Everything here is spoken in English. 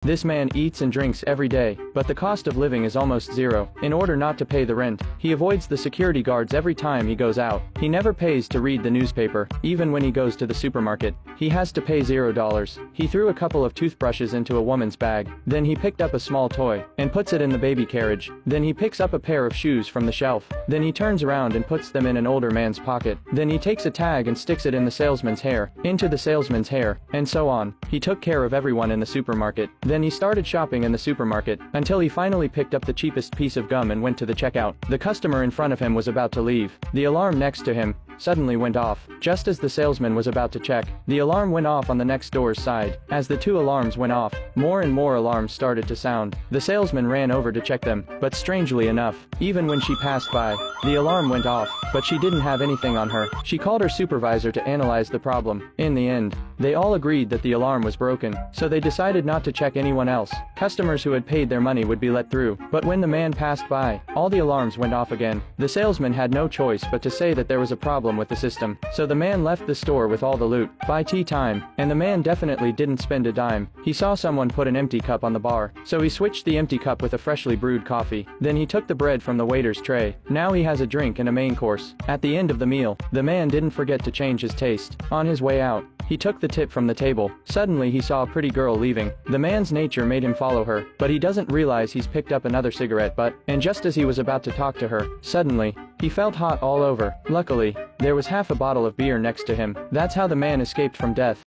This man eats and drinks every day, but the cost of living is almost zero. In order not to pay the rent, he avoids the security guards every time he goes out. He never pays to read the newspaper. Even when he goes to the supermarket, he has to pay $0. He threw a couple of toothbrushes into a woman's bag. Then he picked up a small toy and puts it in the baby carriage. Then he picks up a pair of shoes from the shelf. Then he turns around and puts them in an older man's pocket. Then he takes a tag and sticks it in the salesman's hair, into the salesman's hair, and so on. He took care of everyone in the supermarket. Then he started shopping in the supermarket, until he finally picked up the cheapest piece of gum and went to the checkout. The customer in front of him was about to leave. The alarm next to him suddenly went off. Just as the salesman was about to check, the alarm went off on the next door's side. As the two alarms went off, more and more alarms started to sound. The salesman ran over to check them, but strangely enough, even when she passed by, the alarm went off, but she didn't have anything on her. She called her supervisor to analyze the problem. In the end, they all agreed that the alarm was broken, so they decided not to check anyone else. Customers who had paid their money would be let through, but when the man passed by, all the alarms went off again. The salesman had no choice but to say that there was a problem with the system, so the man left the store with all the loot. By tea time, and the man definitely didn't spend a dime. He saw someone put an empty cup on the bar, so he switched the empty cup with a freshly brewed coffee. Then he took the bread from the waiter's tray. Now he has a drink and a main course. At the end of the meal, the man didn't forget to change his taste. On his way out, he took the tip from the table. Suddenly he saw a pretty girl leaving. The man's nature made him follow her, but he doesn't realize he's picked up another cigarette butt, and just as he was about to talk to her, suddenly, he felt hot all over. Luckily, there was half a bottle of beer next to him. That's how the man escaped from death.